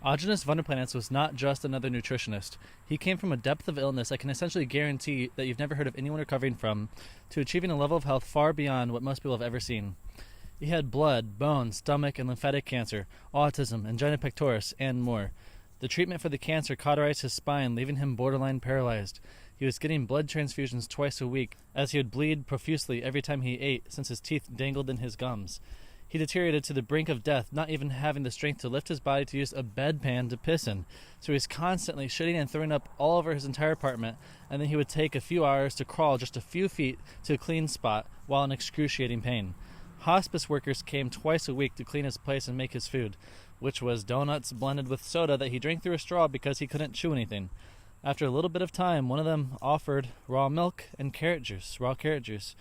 Aajonus was not just another nutritionist. He came from a depth of illness I can essentially guarantee that you've never heard of anyone recovering from, to achieving a level of health far beyond what most people have ever seen. He had blood, bone, stomach, and lymphatic cancer, autism, angina pectoris, and more. The treatment for the cancer cauterized his spine, leaving him borderline paralyzed. He was getting blood transfusions twice a week, as he would bleed profusely every time he ate, since his teeth dangled in his gums. He deteriorated to the brink of death, not even having the strength to lift his body to use a bedpan to piss in. So he was constantly shitting and throwing up all over his entire apartment, and then he would take a few hours to crawl just a few feet to a clean spot while in excruciating pain. Hospice workers came twice a week to clean his place and make his food, which was donuts blended with soda that he drank through a straw because he couldn't chew anything. After a little bit of time, one of them offered raw milk and raw carrot juice.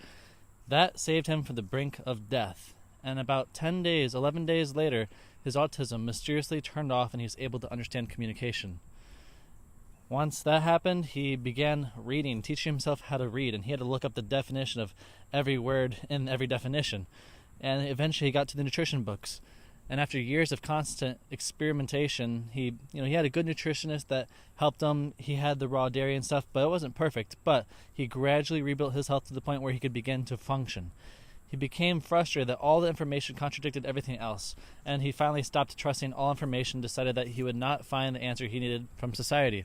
That saved him from the brink of death. And about 11 days later, his autism mysteriously turned off and he was able to understand communication. Once that happened, he began reading, teaching himself how to read, and he had to look up the definition of every word in every definition. And eventually he got to the nutrition books. And after years of constant experimentation, he had a good nutritionist that helped him. He had the raw dairy and stuff, but it wasn't perfect. But he gradually rebuilt his health to the point where he could begin to function. He became frustrated that all the information contradicted everything else, and he finally stopped trusting all information, decided that he would not find the answer he needed from society.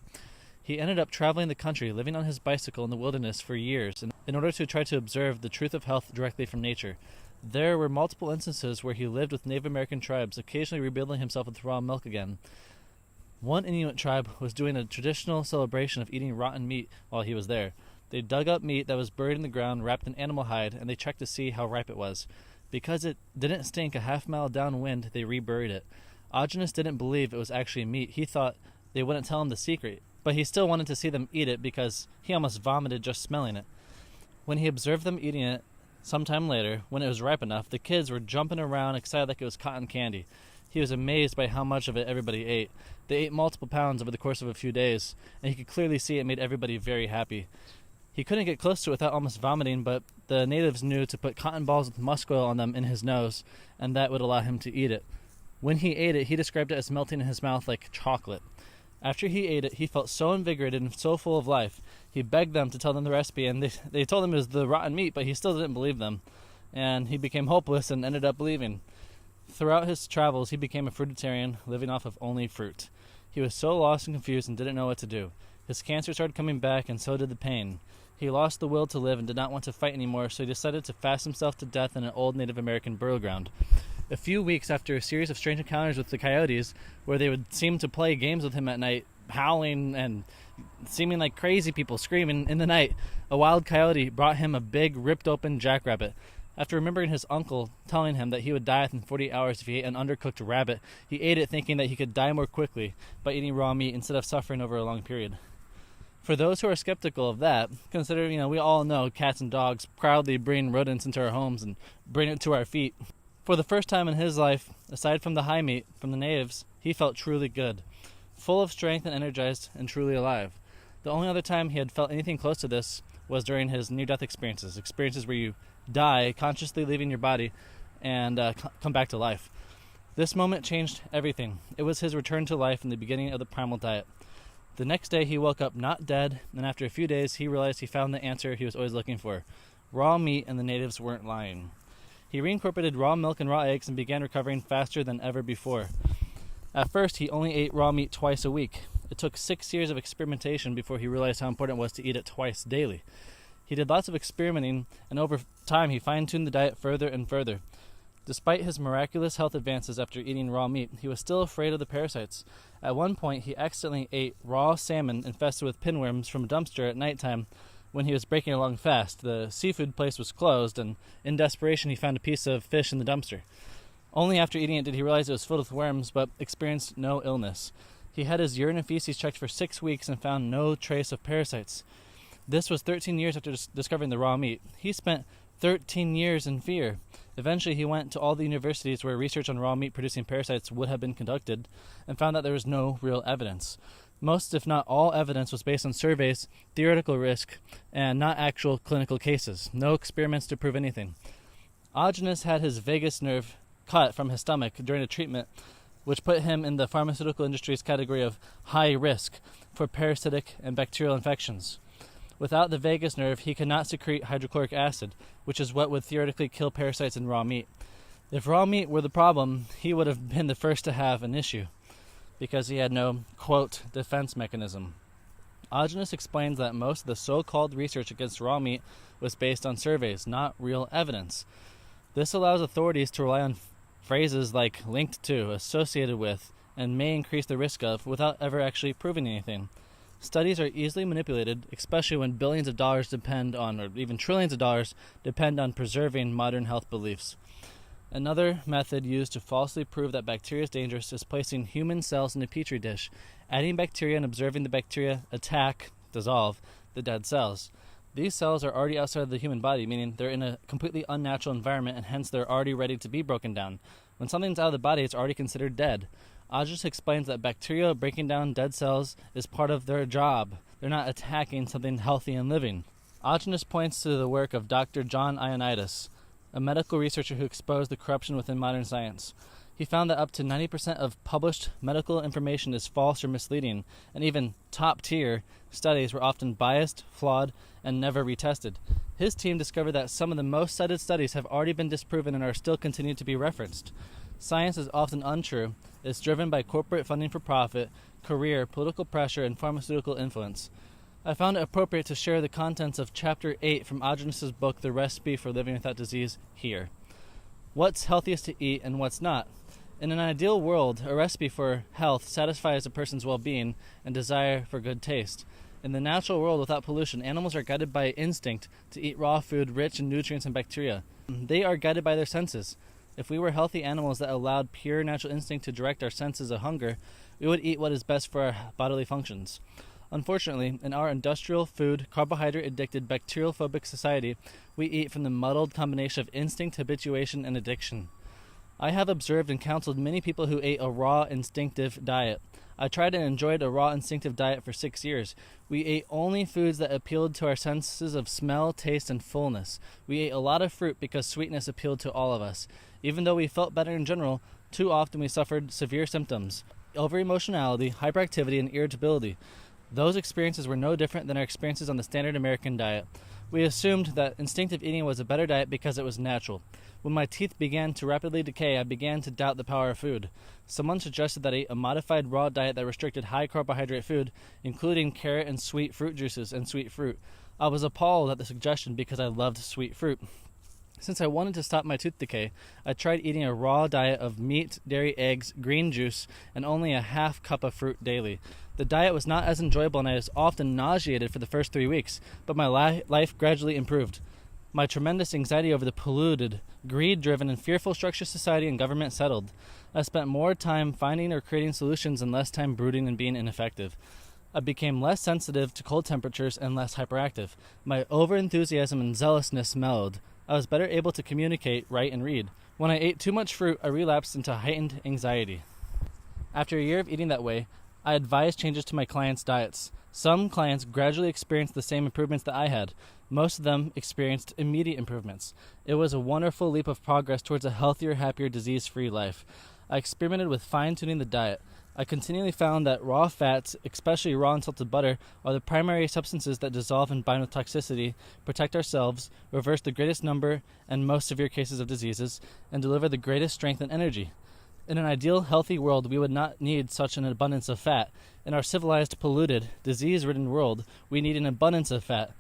He ended up traveling the country, living on his bicycle in the wilderness for years, in order to try to observe the truth of health directly from nature. There were multiple instances where he lived with Native American tribes, occasionally rebuilding himself with raw milk again. One Inuit tribe was doing a traditional celebration of eating rotten meat while he was there. They dug up meat that was buried in the ground, wrapped in animal hide, and they checked to see how ripe it was. Because it didn't stink a half-mile downwind, they reburied it. Aajonus didn't believe it was actually meat. He thought they wouldn't tell him the secret, but he still wanted to see them eat it because he almost vomited just smelling it. When he observed them eating it, sometime later, when it was ripe enough, the kids were jumping around excited like it was cotton candy. He was amazed by how much of it everybody ate. They ate multiple pounds over the course of a few days, and he could clearly see it made everybody very happy. He couldn't get close to it without almost vomiting, but the natives knew to put cotton balls with musk oil on them in his nose, and that would allow him to eat it. When he ate it, he described it as melting in his mouth like chocolate. After he ate it, he felt so invigorated and so full of life. He begged them to tell them the recipe, and they told him it was the rotten meat, but he still didn't believe them. And he became hopeless and ended up leaving. Throughout his travels, he became a fruitarian, living off of only fruit. He was so lost and confused and didn't know what to do. His cancer started coming back, and so did the pain. He lost the will to live and did not want to fight anymore, so he decided to fast himself to death in an old Native American burial ground. A few weeks after a series of strange encounters with the coyotes, where they would seem to play games with him at night, howling and seeming like crazy people screaming in the night, a wild coyote brought him a big, ripped-open jackrabbit. After remembering his uncle telling him that he would die within 48 hours if he ate an undercooked rabbit, he ate it thinking that he could die more quickly by eating raw meat instead of suffering over a long period. For those who are skeptical of that, consider, we all know cats and dogs proudly bring rodents into our homes and bring it to our feet. For the first time in his life, aside from the high meat from the natives, he felt truly good, full of strength and energized and truly alive. The only other time he had felt anything close to this was during his near-death experiences where you die, consciously leaving your body, and come back to life. This moment changed everything. It was his return to life and the beginning of the Primal diet. The next day he woke up not dead, and after a few days he realized he found the answer he was always looking for. Raw meat, and the natives weren't lying. He reincorporated raw milk and raw eggs and began recovering faster than ever before. At first, he only ate raw meat twice a week. It took 6 years of experimentation before he realized how important it was to eat it twice daily. He did lots of experimenting, and over time he fine-tuned the diet further and further. Despite his miraculous health advances after eating raw meat, he was still afraid of the parasites. At one point, he accidentally ate raw salmon infested with pinworms from a dumpster at nighttime when he was breaking along fast. The seafood place was closed, and in desperation, he found a piece of fish in the dumpster. Only after eating it did he realize it was filled with worms, but experienced no illness. He had his urine and feces checked for 6 weeks and found no trace of parasites. This was 13 years after discovering the raw meat. He spent 13 years in fear. Eventually, he went to all the universities where research on raw meat producing parasites would have been conducted and found that there was no real evidence. Most, if not all, evidence was based on surveys, theoretical risk, and not actual clinical cases. No experiments to prove anything. Aajonus had his vagus nerve cut from his stomach during a treatment which put him in the pharmaceutical industry's category of high risk for parasitic and bacterial infections. Without the vagus nerve, he could not secrete hydrochloric acid, which is what would theoretically kill parasites in raw meat. If raw meat were the problem, he would have been the first to have an issue, because he had no, quote, defense mechanism. Aajonus explains that most of the so-called research against raw meat was based on surveys, not real evidence. This allows authorities to rely on phrases like linked to, associated with, and may increase the risk of, without ever actually proving anything. Studies are easily manipulated, especially when billions of dollars depend on, or even trillions of dollars, depend on preserving modern health beliefs. Another method used to falsely prove that bacteria is dangerous is placing human cells in a petri dish, adding bacteria and observing the bacteria dissolve, the dead cells. These cells are already outside of the human body, meaning they're in a completely unnatural environment and hence they're already ready to be broken down. When something's out of the body, it's already considered dead. Aajonus explains that bacteria breaking down dead cells is part of their job. They're not attacking something healthy and living. Aajonus points to the work of Dr. John Ioannidis, a medical researcher who exposed the corruption within modern science. He found that up to 90% of published medical information is false or misleading, and even top-tier studies were often biased, flawed, and never retested. His team discovered that some of the most cited studies have already been disproven and are still continued to be referenced. Science is often untrue. It's driven by corporate funding for profit, career, political pressure, and pharmaceutical influence. I found it appropriate to share the contents of Chapter 8 from Aajonus' book, The Recipe for Living Without Disease, here. What's healthiest to eat and what's not? In an ideal world, a recipe for health satisfies a person's well-being and desire for good taste. In the natural world without pollution, animals are guided by instinct to eat raw food rich in nutrients and bacteria. They are guided by their senses. If we were healthy animals that allowed pure natural instinct to direct our senses of hunger, we would eat what is best for our bodily functions. Unfortunately, in our industrial, food, carbohydrate-addicted, bacterial-phobic society, we eat from the muddled combination of instinct, habituation, and addiction. I have observed and counseled many people who ate a raw, instinctive diet. I tried and enjoyed a raw, instinctive diet for 6 years. We ate only foods that appealed to our senses of smell, taste, and fullness. We ate a lot of fruit because sweetness appealed to all of us. Even though we felt better in general, too often we suffered severe symptoms: over-emotionality, hyperactivity, and irritability. Those experiences were no different than our experiences on the standard American diet. We assumed that instinctive eating was a better diet because it was natural. When my teeth began to rapidly decay, I began to doubt the power of food. Someone suggested that I eat a modified raw diet that restricted high carbohydrate food, including carrot and sweet fruit juices and sweet fruit. I was appalled at the suggestion because I loved sweet fruit. Since I wanted to stop my tooth decay, I tried eating a raw diet of meat, dairy, eggs, green juice, and only a half cup of fruit daily. The diet was not as enjoyable and I was often nauseated for the first 3 weeks, but my life gradually improved. My tremendous anxiety over the polluted, greed-driven, and fearful structure society and government settled. I spent more time finding or creating solutions and less time brooding and being ineffective. I became less sensitive to cold temperatures and less hyperactive. My overenthusiasm and zealousness mellowed. I was better able to communicate, write, and read. When I ate too much fruit, I relapsed into heightened anxiety. After a year of eating that way, I advised changes to my clients' diets. Some clients gradually experienced the same improvements that I had. Most of them experienced immediate improvements. It was a wonderful leap of progress towards a healthier, happier, disease-free life. I experimented with fine-tuning the diet. I continually found that raw fats, especially raw unsalted butter, are the primary substances that dissolve and bind with toxicity, protect ourselves, reverse the greatest number and most severe cases of diseases, and deliver the greatest strength and energy. In an ideal, healthy world, we would not need such an abundance of fat. In our civilized, polluted, disease-ridden world, we need an abundance of fat.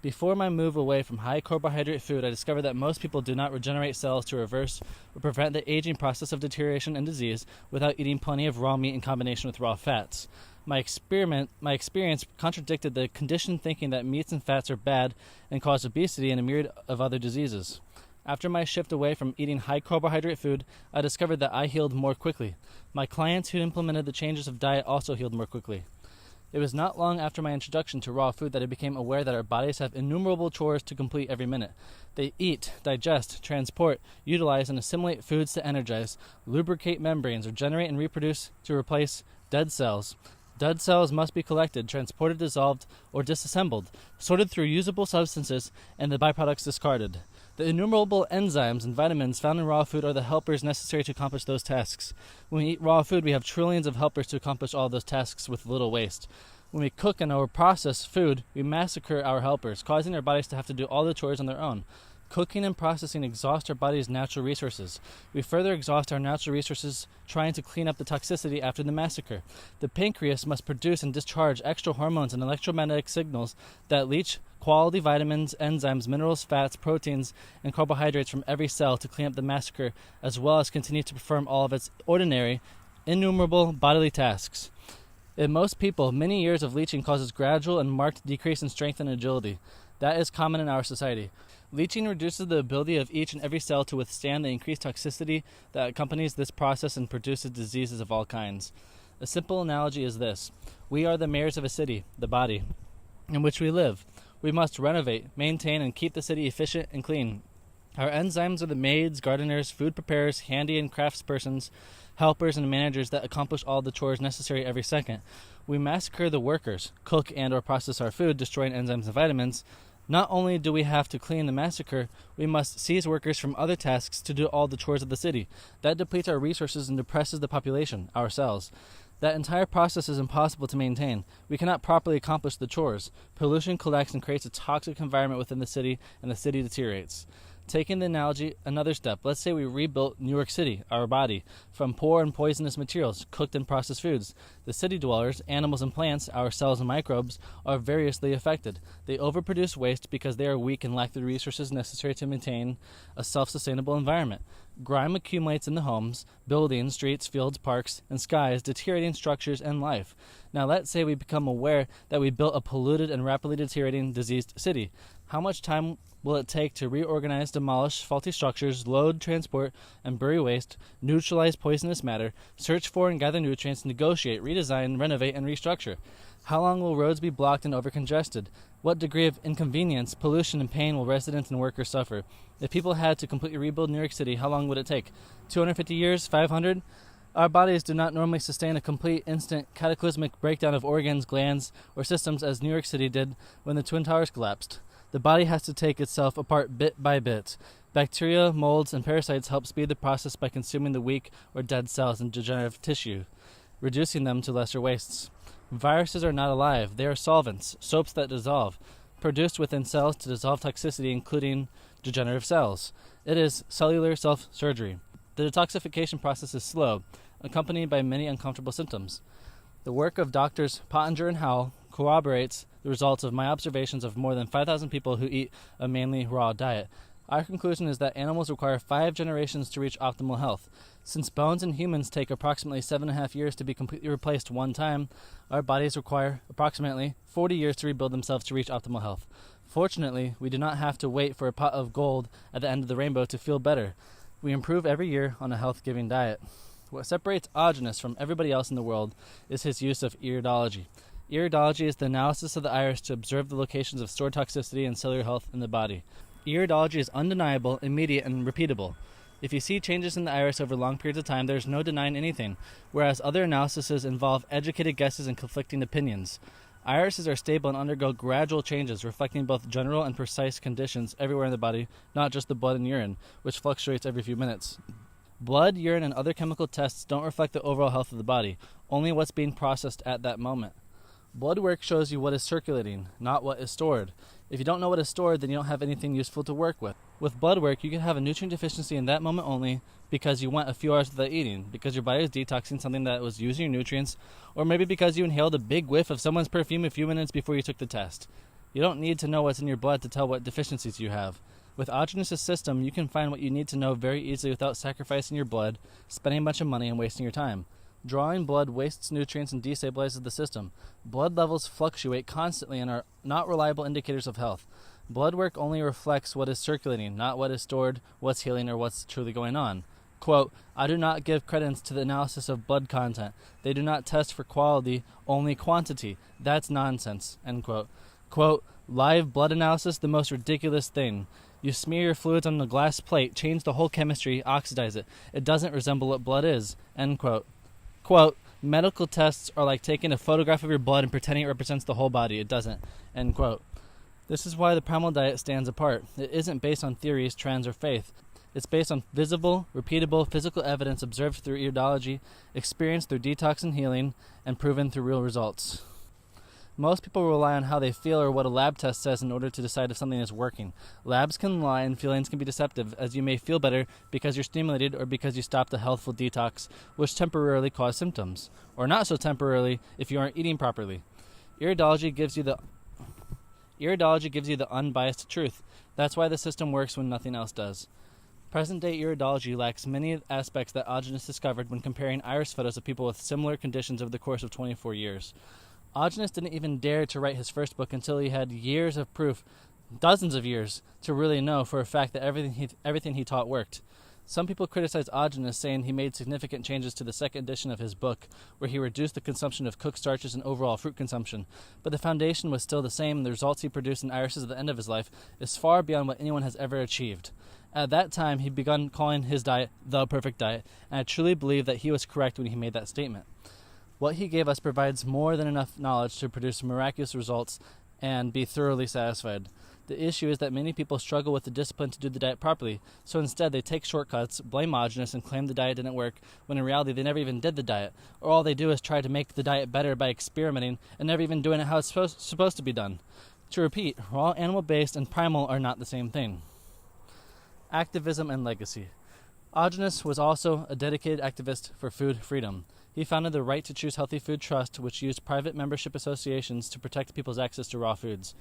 Before my move away from high carbohydrate food, I discovered that most people do not regenerate cells to reverse or prevent the aging process of deterioration and disease without eating plenty of raw meat in combination with raw fats. My experience contradicted the conditioned thinking that meats and fats are bad and cause obesity and a myriad of other diseases. After my shift away from eating high carbohydrate food, I discovered that I healed more quickly. My clients who implemented the changes of diet also healed more quickly. It was not long after my introduction to raw food that I became aware that our bodies have innumerable chores to complete every minute. They eat, digest, transport, utilize, and assimilate foods to energize, lubricate membranes, regenerate and reproduce to replace dead cells. Dead cells must be collected, transported, dissolved, or disassembled, sorted through usable substances, and the byproducts discarded. The innumerable enzymes and vitamins found in raw food are the helpers necessary to accomplish those tasks. When we eat raw food, we have trillions of helpers to accomplish all those tasks with little waste. When we cook and or process food, we massacre our helpers, causing our bodies to have to do all the chores on their own. Cooking and processing exhaust our body's natural resources. We further exhaust our natural resources trying to clean up the toxicity after the massacre. The pancreas must produce and discharge extra hormones and electromagnetic signals that leach quality vitamins, enzymes, minerals, fats, proteins, and carbohydrates from every cell to clean up the massacre, as well as continue to perform all of its ordinary, innumerable bodily tasks. In most people, many years of leaching causes gradual and marked decrease in strength and agility. That is common in our society. Leaching reduces the ability of each and every cell to withstand the increased toxicity that accompanies this process and produces diseases of all kinds. A simple analogy is this. We are the mayors of a city, the body, in which we live. We must renovate, maintain, and keep the city efficient and clean. Our enzymes are the maids, gardeners, food preparers, handy and craftspersons, helpers, and managers that accomplish all the chores necessary every second. We massacre the workers, cook and or process our food, destroying enzymes and vitamins. Not only do we have to clean the massacre, we must seize workers from other tasks to do all the chores of the city. That depletes our resources and depresses the population, ourselves. That entire process is impossible to maintain. We cannot properly accomplish the chores. Pollution collects and creates a toxic environment within the city, and the city deteriorates. Taking the analogy another step, let's say we rebuilt New York City, our body, from poor and poisonous materials, cooked and processed foods. The city dwellers, animals and plants, our cells and microbes, are variously affected. They overproduce waste because they are weak and lack the resources necessary to maintain a self-sustainable environment. Grime accumulates in the homes, buildings, streets, fields, parks, and skies, deteriorating structures and life. Now let's say we become aware that we built a polluted and rapidly deteriorating, diseased city. How much time will it take to reorganize, demolish faulty structures, load, transport, and bury waste, neutralize poisonous matter, search for and gather nutrients, negotiate, redesign, renovate, and restructure? How long will roads be blocked and overcongested? What degree of inconvenience, pollution, and pain will residents and workers suffer? If people had to completely rebuild New York City, how long would it take? 250 years? 500? Our bodies do not normally sustain a complete, instant, cataclysmic breakdown of organs, glands, or systems as New York City did when the Twin Towers collapsed. The body has to take itself apart bit by bit. Bacteria, molds, and parasites help speed the process by consuming the weak or dead cells and degenerative tissue, reducing them to lesser wastes. Viruses are not alive. They are solvents, soaps that dissolve, produced within cells to dissolve toxicity, including degenerative cells. It is cellular self-surgery. The detoxification process is slow, accompanied by many uncomfortable symptoms. The work of doctors Pottinger and Howell corroborates the results of my observations of more than 5,000 people who eat a mainly raw diet. Our conclusion is that animals require 5 generations to reach optimal health. Since bones in humans take approximately 7.5 years to be completely replaced one time, our bodies require approximately 40 years to rebuild themselves to reach optimal health. Fortunately, we do not have to wait for a pot of gold at the end of the rainbow to feel better. We improve every year on a health-giving diet. What separates Aajonus from everybody else in the world is his use of iridology. Iridology is the analysis of the iris to observe the locations of stored toxicity and cellular health in the body. Iridology is undeniable, immediate, and repeatable. If you see changes in the iris over long periods of time, there is no denying anything, whereas other analyses involve educated guesses and conflicting opinions. Irises are stable and undergo gradual changes, reflecting both general and precise conditions everywhere in the body, not just the blood and urine, which fluctuates every few minutes. Blood, urine, and other chemical tests don't reflect the overall health of the body, only what's being processed at that moment. Blood work shows you what is circulating, not what is stored. If you don't know what is stored, then you don't have anything useful to work with. With blood work, you can have a nutrient deficiency in that moment only because you went a few hours without eating, because your body is detoxing something that was using your nutrients, or maybe because you inhaled a big whiff of someone's perfume a few minutes before you took the test. You don't need to know what's in your blood to tell what deficiencies you have. With Aajonus' system, you can find what you need to know very easily without sacrificing your blood, spending a bunch of money, and wasting your time. Drawing blood wastes nutrients and destabilizes the system. Blood levels fluctuate constantly and are not reliable indicators of health. Blood work only reflects what is circulating, not what is stored, what's healing, or what's truly going on. Quote, I do not give credence to the analysis of blood content. They do not test for quality, only quantity. That's nonsense. End quote. Quote, live blood analysis, the most ridiculous thing. You smear your fluids on a glass plate, change the whole chemistry, oxidize it. It doesn't resemble what blood is. End quote. Quote, medical tests are like taking a photograph of your blood and pretending it represents the whole body. It doesn't. End quote. This is why the Primal diet stands apart. It isn't based on theories, trends, or faith. It's based on visible, repeatable, physical evidence observed through iridology, experienced through detox and healing, and proven through real results. Most people rely on how they feel or what a lab test says in order to decide if something is working. Labs can lie and feelings can be deceptive, as you may feel better because you're stimulated or because you stopped a healthful detox, which temporarily cause symptoms, or not so temporarily if you aren't eating properly. Iridology gives you the unbiased truth. That's why the system works when nothing else does. Present-day iridology lacks many aspects that Aajonus discovered when comparing iris photos of people with similar conditions over the course of 24 years. Aajonus didn't even dare to write his first book until he had years of proof, dozens of years, to really know for a fact that everything he taught worked. Some people criticize Aajonus, saying he made significant changes to the second edition of his book, where he reduced the consumption of cooked starches and overall fruit consumption. But the foundation was still the same, and the results he produced in irises at the end of his life is far beyond what anyone has ever achieved. At that time, he began calling his diet the perfect diet, and I truly believe that he was correct when he made that statement. What he gave us provides more than enough knowledge to produce miraculous results and be thoroughly satisfied. The issue is that many people struggle with the discipline to do the diet properly, so instead they take shortcuts, blame Aajonus, and claim the diet didn't work, when in reality they never even did the diet, or all they do is try to make the diet better by experimenting and never even doing it how it's supposed to be done. To repeat, raw animal-based and primal are not the same thing. Activism and legacy. Aajonus was also a dedicated activist for food freedom. He founded the Right to Choose Healthy Food Trust, which used private membership associations to protect people's access to raw foods.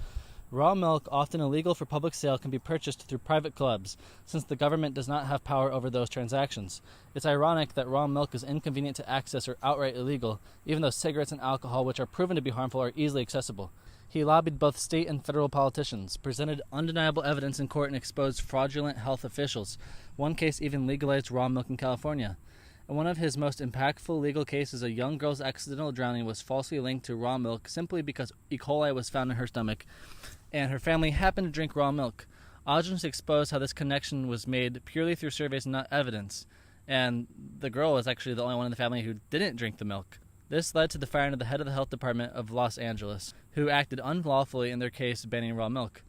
Raw milk, often illegal for public sale, can be purchased through private clubs, since the government does not have power over those transactions. It's ironic that raw milk is inconvenient to access or outright illegal, even though cigarettes and alcohol, which are proven to be harmful, are easily accessible. He lobbied both state and federal politicians, presented undeniable evidence in court, and exposed fraudulent health officials. One case even legalized raw milk in California. In one of his most impactful legal cases, a young girl's accidental drowning was falsely linked to raw milk simply because E. coli was found in her stomach, and her family happened to drink raw milk. Aajonus exposed how this connection was made purely through surveys and not evidence, and the girl was actually the only one in the family who didn't drink the milk. This led to the firing of the head of the health department of Los Angeles, who acted unlawfully in their case banning raw milk.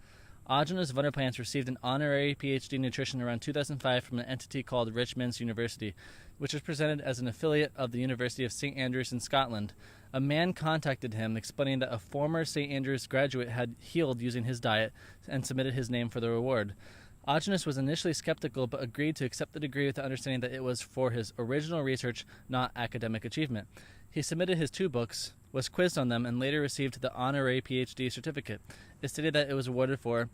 Aajonus Wunderplants received an honorary PhD in nutrition around 2005 from an entity called Richmond's University, which was presented as an affiliate of the University of St. Andrews in Scotland. A man contacted him explaining that a former St. Andrews graduate had healed using his diet and submitted his name for the reward. Aajonus was initially skeptical but agreed to accept the degree with the understanding that it was for his original research, not academic achievement. He submitted his 2 books, was quizzed on them, and later received the honorary PhD certificate. It stated that it was awarded for,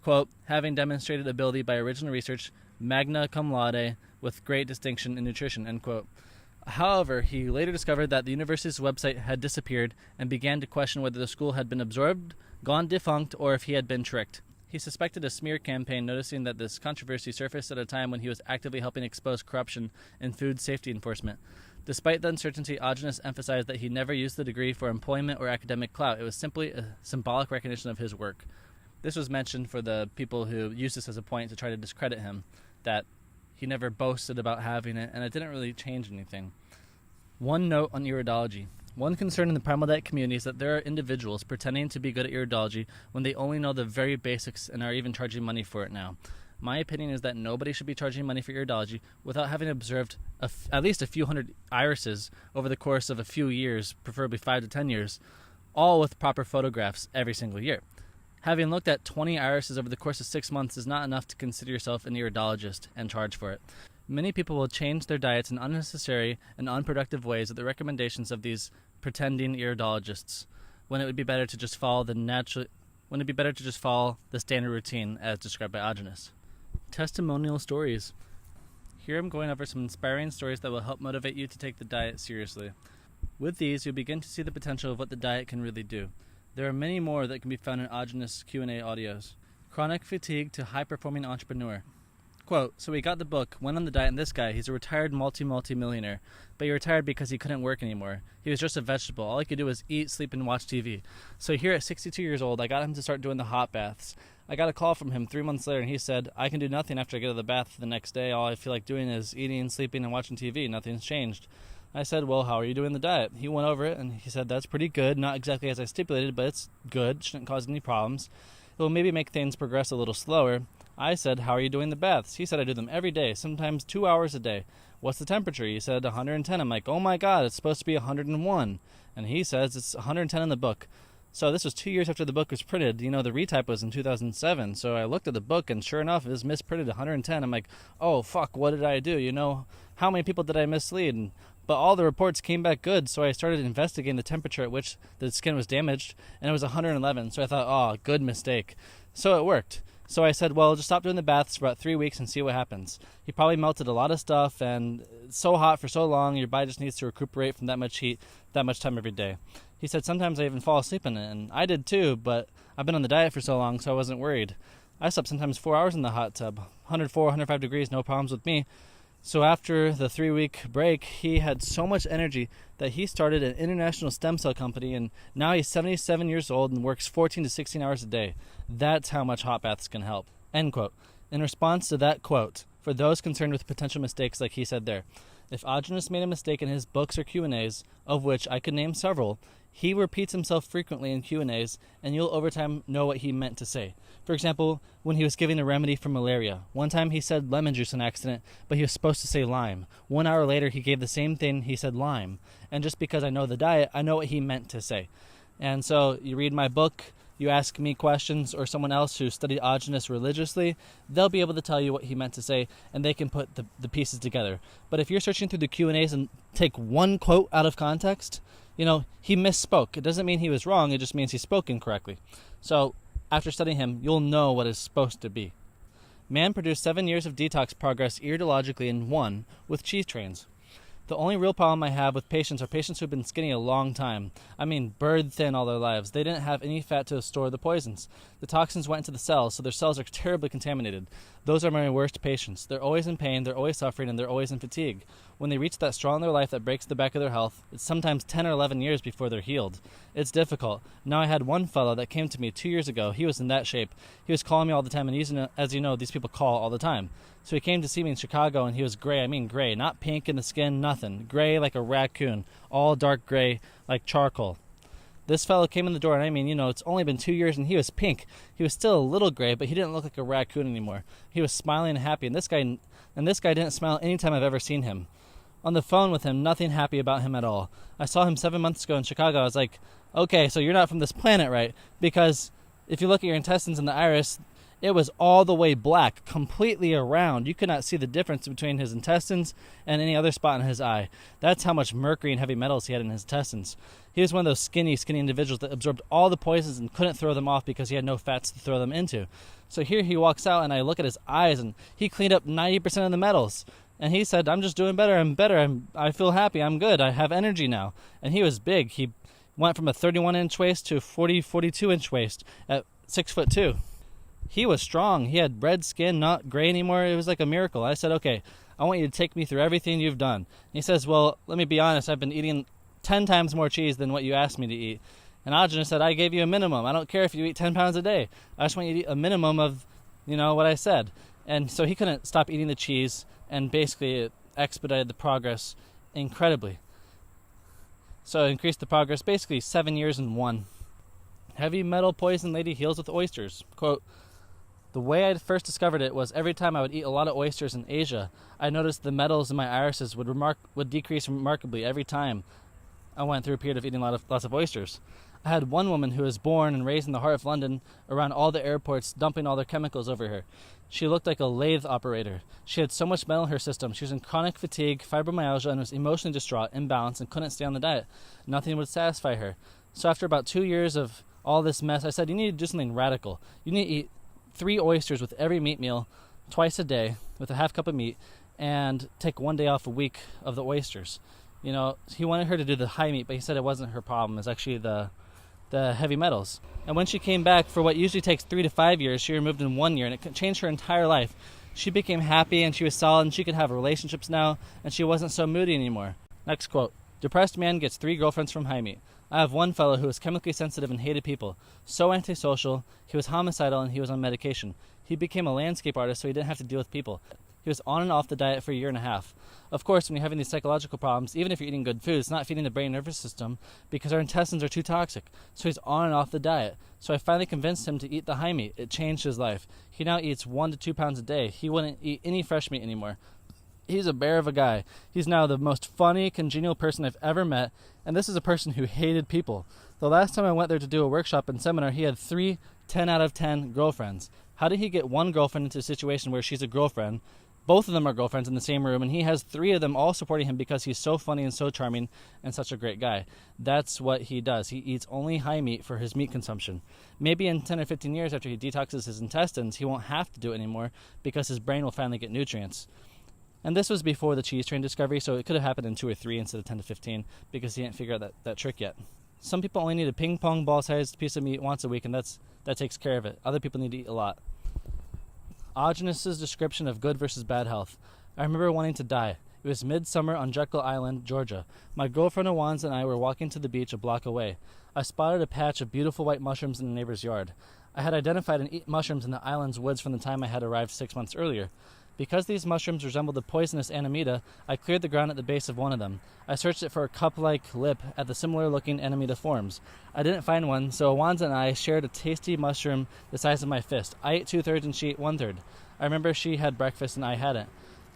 quote, having demonstrated ability by original research, magna cum laude, with great distinction in nutrition, end quote. However, he later discovered that the university's website had disappeared and began to question whether the school had been absorbed, gone defunct, or if he had been tricked. He suspected a smear campaign, noticing that this controversy surfaced at a time when he was actively helping expose corruption in food safety enforcement. Despite the uncertainty, Aajonus emphasized that he never used the degree for employment or academic clout. It was simply a symbolic recognition of his work. This was mentioned for the people who used this as a point to try to discredit him, that he never boasted about having it, and it didn't really change anything. One note on iridology. One concern in the Primal Diet community is that there are individuals pretending to be good at iridology when they only know the very basics and are even charging money for it now. My opinion is that nobody should be charging money for iridology without having observed at least a few hundred irises over the course of a few years, preferably 5 to 10 years, all with proper photographs every single year. Having looked at 20 irises over the course of 6 months is not enough to consider yourself an iridologist and charge for it. Many people will change their diets in unnecessary and unproductive ways at the recommendations of these pretending iridologists, when it would be better to just follow the standard routine as described by Aajonus. Testimonial stories. Here I'm going over some inspiring stories that will help motivate you to take the diet seriously. With these, you'll begin to see the potential of what the diet can really do. There are many more that can be found in Aajonus Q&A audios. Chronic fatigue to high-performing entrepreneur. Quote, so he got the book, went on the diet, and this guy, he's a retired multi-millionaire. But he retired because he couldn't work anymore. He was just a vegetable. All he could do was eat, sleep, and watch TV. So here at 62 years old, I got him to start doing the hot baths. I got a call from him 3 months later, and he said, I can do nothing after I get out of the bath the next day. All I feel like doing is eating, sleeping, and watching TV. Nothing's changed. I said, well, how are you doing the diet? He went over it, and he said, that's pretty good. Not exactly as I stipulated, but it's good. Shouldn't cause any problems. It will maybe make things progress a little slower. I said, how are you doing the baths? He said, I do them every day, sometimes 2 hours a day. What's the temperature? He said 110. I'm like, oh my God, it's supposed to be 101. And he says it's 110 in the book. So this was 2 years after the book was printed. The retype was in 2007. So I looked at the book, and sure enough, it was misprinted 110. I'm like, oh, fuck, what did I do? How many people did I mislead? But all the reports came back good, so I started investigating the temperature at which the skin was damaged, and it was 111. So I thought, oh, good mistake. So it worked. So I said, well, just stop doing the baths for about 3 weeks and see what happens. He probably melted a lot of stuff, and it's so hot for so long, your body just needs to recuperate from that much heat, that much time every day. He said, sometimes I even fall asleep in it, and I did too, but I've been on the diet for so long, so I wasn't worried. I slept sometimes 4 hours in the hot tub, 104, 105 degrees, no problems with me. So after the 3-week break, he had so much energy that he started an international stem cell company, and now he's 77 years old and works 14 to 16 hours a day. That's how much hot baths can help. End quote. In response to that quote, for those concerned with potential mistakes like he said there, if Aajonus made a mistake in his books or Q&As, of which I could name several, he repeats himself frequently in Q&As, and you'll over time know what he meant to say. For example, when he was giving a remedy for malaria, one time he said lemon juice on accident, but he was supposed to say lime. 1 hour later, he gave the same thing, he said lime. And just because I know the diet, I know what he meant to say. And so you read my book, you ask me questions, or someone else who studied Aajonus religiously, they'll be able to tell you what he meant to say, and they can put the pieces together. But if you're searching through the Q&As and take one quote out of context, he misspoke. It doesn't mean he was wrong, it just means he spoke incorrectly. So after studying him, you'll know what it's supposed to be. Man produced 7 years of detox progress ideologically in one with cheese trains. The only real problem I have with patients are patients who've been skinny a long time. I mean, bird thin all their lives. They didn't have any fat to store the poisons. The toxins went into the cells, so their cells are terribly contaminated. Those are my worst patients. They're always in pain, they're always suffering, and they're always in fatigue. When they reach that straw in their life that breaks the back of their health, it's sometimes 10 or 11 years before they're healed. It's difficult. Now I had one fellow that came to me 2 years ago. He was in that shape. He was calling me all the time, and as you know, these people call all the time. So he came to see me in Chicago, and he was gray. I mean gray, not pink in the skin, nothing. Gray like a raccoon, all dark gray like charcoal. This fellow came in the door, and it's only been 2 years, and he was pink. He was still a little gray, but he didn't look like a raccoon anymore. He was smiling and happy, and this guy didn't smile any time I've ever seen him. On the phone with him, nothing happy about him at all. I saw him 7 months ago in Chicago. I was like, okay, so you're not from this planet, right? Because if you look at your intestines and the iris, it was all the way black, completely around. You could not see the difference between his intestines and any other spot in his eye. That's how much mercury and heavy metals he had in his intestines. He was one of those skinny individuals that absorbed all the poisons and couldn't throw them off because he had no fats to throw them into. So here he walks out, and I look at his eyes, and he cleaned up 90% of the metals. And he said, I'm just doing better. I'm better. I feel happy. I'm good. I have energy now. And he was big. He went from a 31-inch waist to a 42-inch waist at 6'2". He was strong. He had red skin, not gray anymore. It was like a miracle. I said, okay, I want you to take me through everything you've done. And he says, well, let me be honest. I've been eating 10 times more cheese than what you asked me to eat. And Aajonus said, I gave you a minimum. I don't care if you eat 10 pounds a day. I just want you to eat a minimum of, what I said. And so he couldn't stop eating the cheese, and basically it expedited the progress incredibly. So it increased the progress basically 7 years in one. Heavy metal poison lady heals with oysters. Quote, the way I first discovered it was every time I would eat a lot of oysters in Asia, I noticed the metals in my irises would decrease remarkably every time I went through a period of eating lots of oysters. I had one woman who was born and raised in the heart of London around all the airports dumping all their chemicals over her. She looked like a lathe operator. She had so much metal in her system. She was in chronic fatigue, fibromyalgia, and was emotionally distraught, imbalanced, and couldn't stay on the diet. Nothing would satisfy her. So after about 2 years of all this mess, I said, you need to do something radical. You need to eat 3 oysters with every meat meal twice a day with a half cup of meat, and take 1 day off a week of the oysters. He wanted her to do the high meat, but he said it wasn't her problem. It was actually the heavy metals. And when she came back, for what usually takes 3 to 5 years, she removed in 1 year, and it changed her entire life. She became happy, and she was solid, and she could have relationships now, and she wasn't so moody anymore. Next quote. Depressed man gets 3 girlfriends from high meat. I have one fellow who was chemically sensitive and hated people. So antisocial, he was homicidal, and he was on medication. He became a landscape artist so he didn't have to deal with people. He was on and off the diet for a year and a half. Of course, when you're having these psychological problems, even if you're eating good food, it's not feeding the brain nervous system because our intestines are too toxic. So he's on and off the diet. So I finally convinced him to eat the high meat. It changed his life. He now eats 1 to 2 pounds a day. He wouldn't eat any fresh meat anymore. He's a bear of a guy. He's now the most funny, congenial person I've ever met, and this is a person who hated people. The last time I went there to do a workshop and seminar, he had 3 10 out of 10 girlfriends. How did he get one girlfriend into a situation where she's a girlfriend? Both of them are girlfriends in the same room, and he has 3 of them all supporting him because he's so funny and so charming and such a great guy. That's what he does. He eats only high meat for his meat consumption. Maybe in 10 or 15 years after he detoxes his intestines, he won't have to do it anymore because his brain will finally get nutrients. And this was before the cheese train discovery, so it could have happened in 2 or 3 instead of 10 to 15 because he didn't figure out that trick yet. Some people only need a ping pong ball-sized piece of meat once a week, and that takes care of it. Other people need to eat a lot. Aajonus' description of good versus bad health. I remember wanting to die. It was midsummer on Jekyll Island, Georgia. My girlfriend Awanza and I were walking to the beach a block away. I spotted a patch of beautiful white mushrooms in a neighbor's yard. I had identified and eaten mushrooms in the island's woods from the time I had arrived 6 months earlier. Because these mushrooms resembled the poisonous Amanita, I cleared the ground at the base of one of them. I searched it for a cup-like lip at the similar-looking Amanita forms. I didn't find one, so Awanza and I shared a tasty mushroom the size of my fist. I ate 2/3 and she ate 1/3. I remember she had breakfast and I hadn't.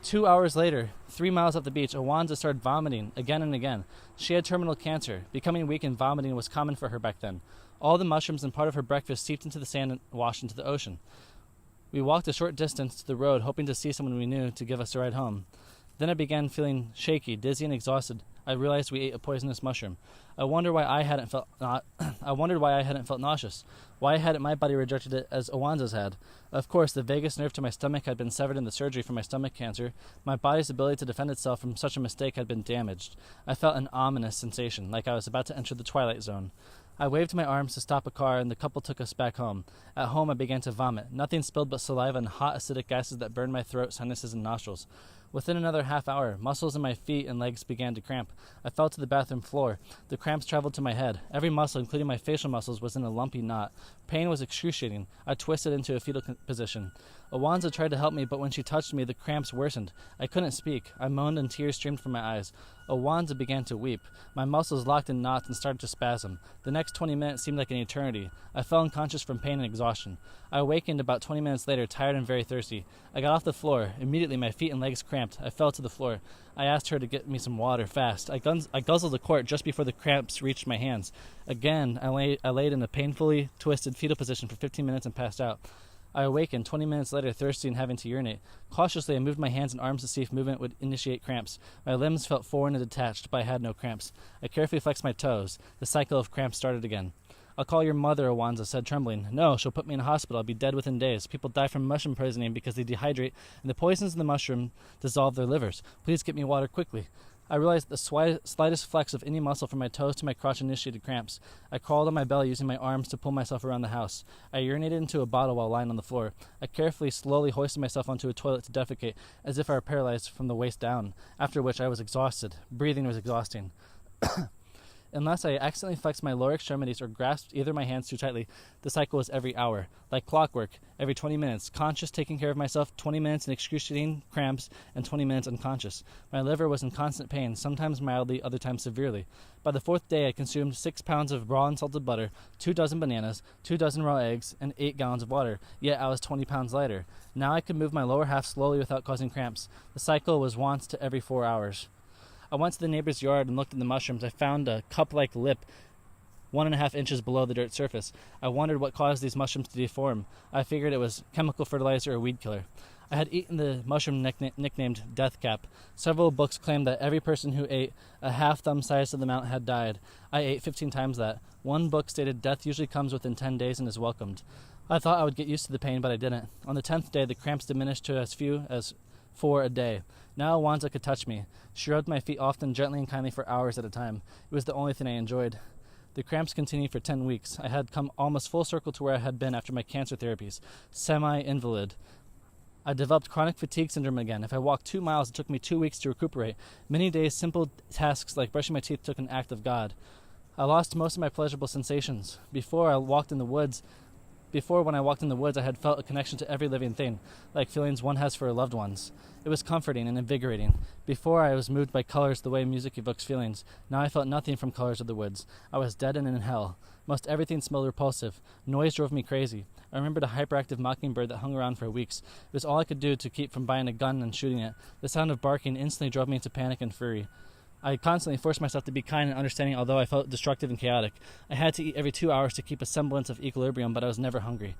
2 hours later, 3 miles up the beach, Awanza started vomiting again and again. She had terminal cancer. Becoming weak and vomiting was common for her back then. All the mushrooms and part of her breakfast seeped into the sand and washed into the ocean. We walked a short distance to the road, hoping to see someone we knew to give us a ride home. Then I began feeling shaky, dizzy, and exhausted. I realized we ate a poisonous mushroom. I wondered why I hadn't felt nauseous. Why hadn't my body rejected it as Awanza's had? Of course, the vagus nerve to my stomach had been severed in the surgery for my stomach cancer. My body's ability to defend itself from such a mistake had been damaged. I felt an ominous sensation, like I was about to enter the twilight zone. I waved my arms to stop a car, and the couple took us back home. At home, I began to vomit. Nothing spilled but saliva and hot acidic gases that burned my throat, sinuses, and nostrils. Within another half hour, muscles in my feet and legs began to cramp. I fell to the bathroom floor. The cramps traveled to my head. Every muscle, including my facial muscles, was in a lumpy knot. Pain was excruciating. I twisted into a fetal position. Awanza tried to help me, but when she touched me, the cramps worsened. I couldn't speak. I moaned and tears streamed from my eyes. Awanza began to weep. My muscles locked in knots and started to spasm. The next 20 minutes seemed like an eternity. I fell unconscious from pain and exhaustion. I awakened about 20 minutes later, tired and very thirsty. I got off the floor. Immediately, my feet and legs cramped. I fell to the floor. I asked her to get me some water fast. I guzzled the quart just before the cramps reached my hands. Again, I laid in a painfully twisted fetal position for 15 minutes and passed out. I awakened 20 minutes later, thirsty and having to urinate. Cautiously, I moved my hands and arms to see if movement would initiate cramps. My limbs felt foreign and detached, but I had no cramps. I carefully flexed my toes. The cycle of cramps started again. I'll call your mother, Awanza said, trembling. No, she'll put me in a hospital. I'll be dead within days. People die from mushroom poisoning because they dehydrate, and the poisons in the mushroom dissolve their livers. Please get me water quickly. I realized the slightest flex of any muscle from my toes to my crotch initiated cramps. I crawled on my belly using my arms to pull myself around the house. I urinated into a bottle while lying on the floor. I carefully, slowly hoisted myself onto a toilet to defecate, as if I were paralyzed from the waist down, after which I was exhausted. Breathing was exhausting. Unless I accidentally flexed my lower extremities or grasped either of my hands too tightly, the cycle was every hour. Like clockwork, every 20 minutes, conscious, taking care of myself, 20 minutes in excruciating cramps, and 20 minutes unconscious. My liver was in constant pain, sometimes mildly, other times severely. By the 4th day, I consumed 6 pounds of raw and salted butter, 2 dozen bananas, 2 dozen raw eggs, and 8 gallons of water, yet I was 20 pounds lighter. Now I could move my lower half slowly without causing cramps. The cycle was once to every 4 hours. I went to the neighbor's yard and looked at the mushrooms. I found a cup-like lip 1.5 inches below the dirt surface. I wondered what caused these mushrooms to deform. I figured it was chemical fertilizer or weed killer. I had eaten the mushroom nicknamed Death Cap. Several books claimed that every person who ate a half thumb size of the amount had died. I ate 15 times that. One book stated death usually comes within 10 days and is welcomed. I thought I would get used to the pain, but I didn't. On the 10th day, the cramps diminished to as few as 4 a day. Now Awanza could touch me. She rubbed my feet often, gently and kindly for hours at a time. It was the only thing I enjoyed. The cramps continued for 10 weeks. I had come almost full circle to where I had been after my cancer therapies. Semi-invalid. I developed chronic fatigue syndrome again. If I walked 2 miles, it took me 2 weeks to recuperate. Many days, simple tasks like brushing my teeth took an act of God. I lost most of my pleasurable sensations. Before, I walked in the woods Before, when I walked in the woods, I had felt a connection to every living thing, like feelings one has for loved ones. It was comforting and invigorating. Before, I was moved by colors the way music evokes feelings. Now I felt nothing from colors of the woods. I was dead and in hell. Most everything smelled repulsive. Noise drove me crazy. I remembered a hyperactive mockingbird that hung around for weeks. It was all I could do to keep from buying a gun and shooting it. The sound of barking instantly drove me into panic and fury. I constantly forced myself to be kind and understanding, although I felt destructive and chaotic. I had to eat every 2 hours to keep a semblance of equilibrium, but I was never hungry.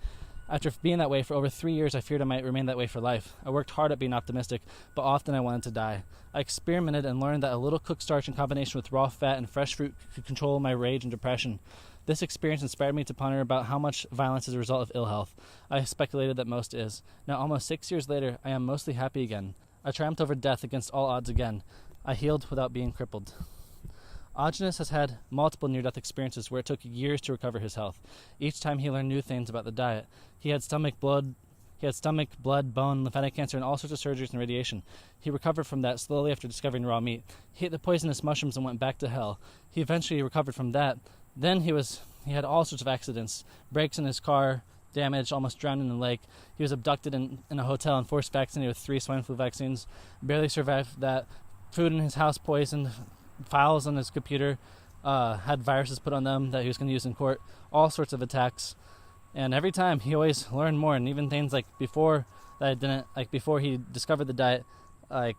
After being that way for over 3 years, I feared I might remain that way for life. I worked hard at being optimistic, but often I wanted to die. I experimented and learned that a little cooked starch in combination with raw fat and fresh fruit could control my rage and depression. This experience inspired me to ponder about how much violence is a result of ill health. I speculated that most is. Now, almost 6 years later, I am mostly happy again. I triumphed over death against all odds again. I healed without being crippled. Aajonus has had multiple near-death experiences where it took years to recover his health. Each time he learned new things about the diet. He had stomach, blood, bone, lymphatic cancer, and all sorts of surgeries and radiation. He recovered from that slowly after discovering raw meat. He ate the poisonous mushrooms and went back to hell. He eventually recovered from that. Then he had all sorts of accidents. Brakes in his car, damage, almost drowned in the lake. He was abducted in a hotel and forced vaccinated with 3 swine flu vaccines. Barely survived that. Food in his house poisoned. Files on his computer had viruses put on them that he was going to use in court. All sorts of attacks. And every time he always learned more. And even things like before he discovered the diet, like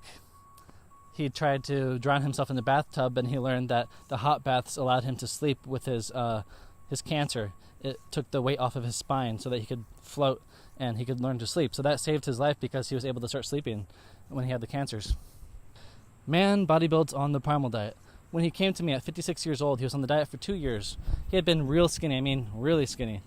he tried to drown himself in the bathtub, and he learned that the hot baths allowed him to sleep with his cancer. It took the weight off of his spine so that he could float and he could learn to sleep. So that saved his life because he was able to start sleeping when he had the cancers. Man bodybuilds on the Primal diet. When he came to me at 56 years old, he was on the diet for 2 years. He had been real skinny, really skinny.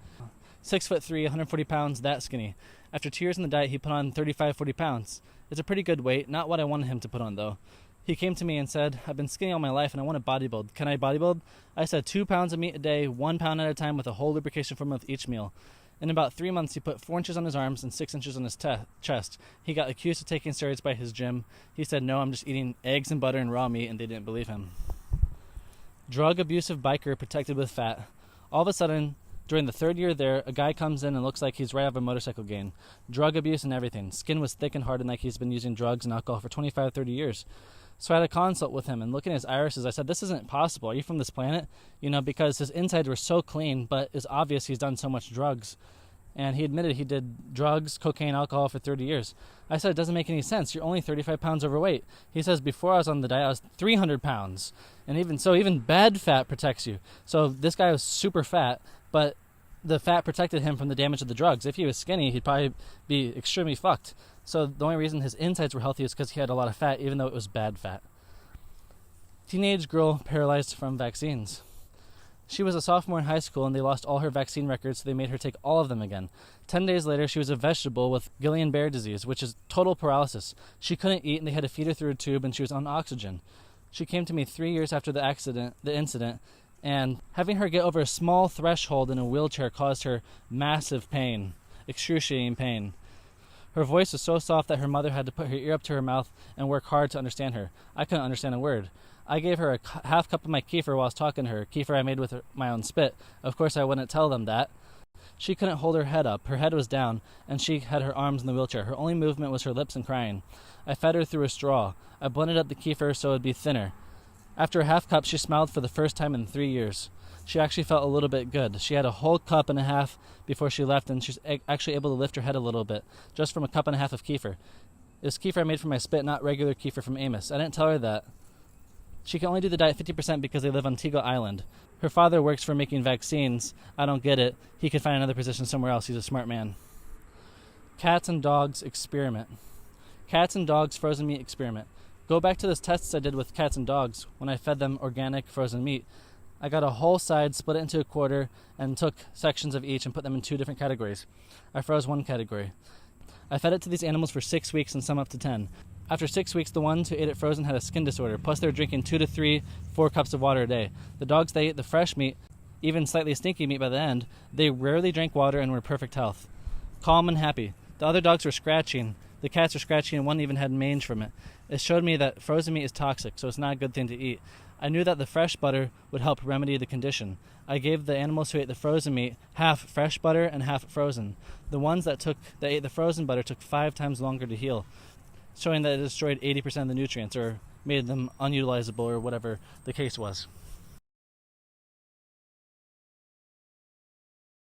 6'3", 140 pounds, that skinny. After 2 years on the diet, he put on 35, 40 pounds. It's a pretty good weight, not what I wanted him to put on though. He came to me and said, I've been skinny all my life and I want to bodybuild. Can I bodybuild? I said 2 pounds of meat a day, 1 pound at a time with a whole lubrication formula with each meal. In about 3 months, he put 4 inches on his arms and 6 inches on his chest. He got accused of taking steroids by his gym. He said, no, I'm just eating eggs and butter and raw meat, and they didn't believe him. Drug abusive biker protected with fat. All of a sudden, during the 3rd year there, a guy comes in and looks like he's right out of a motorcycle gang. Drug abuse and everything. Skin was thick and hardened like he's been using drugs and alcohol for 25, 30 years. So I had a consult with him, and looking at his irises, I said, this isn't possible. Are you from this planet? Because his insides were so clean, but it's obvious he's done so much drugs. And he admitted he did drugs, cocaine, alcohol for 30 years. I said, it doesn't make any sense. You're only 35 pounds overweight. He says, before I was on the diet, I was 300 pounds. And even bad fat protects you. So this guy was super fat, but the fat protected him from the damage of the drugs. If he was skinny, he'd probably be extremely fucked. So the only reason his insides were healthy is because he had a lot of fat, even though it was bad fat. Teenage girl paralyzed from vaccines. She was a sophomore in high school, and they lost all her vaccine records, so they made her take all of them again. 10 days later, she was a vegetable with Guillain-Barré disease, which is total paralysis. She couldn't eat, and they had to feed her through a tube, and she was on oxygen. She came to me 3 years after the incident, and having her get over a small threshold in a wheelchair caused her massive pain, excruciating pain. Her voice was so soft that her mother had to put her ear up to her mouth and work hard to understand her. I couldn't understand a word. I gave her a half cup of my kefir while I was talking to her, kefir I made with my own spit. Of course, I wouldn't tell them that. She couldn't hold her head up. Her head was down, and she had her arms in the wheelchair. Her only movement was her lips and crying. I fed her through a straw. I blended up the kefir so it would be thinner. After a half cup, she smiled for the first time in 3 years. She actually felt a little bit good. She had a whole cup and a half before she left, and she's actually able to lift her head a little bit, just from a cup and a half of kefir. It was kefir I made from my spit, not regular kefir from Amos. I didn't tell her that. She can only do the diet 50% because they live on Tigo Island. Her father works for making vaccines. I don't get it. He could find another position somewhere else. He's a smart man. Cats and dogs experiment. Cats and dogs frozen meat experiment. Go back to those tests I did with cats and dogs when I fed them organic frozen meat. I got a whole side, split it into a quarter, and took sections of each and put them in 2 different categories. I froze one category. I fed it to these animals for 6 weeks and some up to 10. After 6 weeks, the ones who ate it frozen had a skin disorder, plus they were drinking 2 to 3, 4 cups of water a day. The dogs, they ate the fresh meat, even slightly stinky meat by the end. They rarely drank water and were in perfect health. Calm and happy. The other dogs were scratching. The cats were scratchy and one even had mange from it. It showed me that frozen meat is toxic, so it's not a good thing to eat. I knew that the fresh butter would help remedy the condition. I gave the animals who ate the frozen meat half fresh butter and half frozen. The ones that ate the frozen butter took 5 times longer to heal, showing that it destroyed 80% of the nutrients or made them unutilizable or whatever the case was.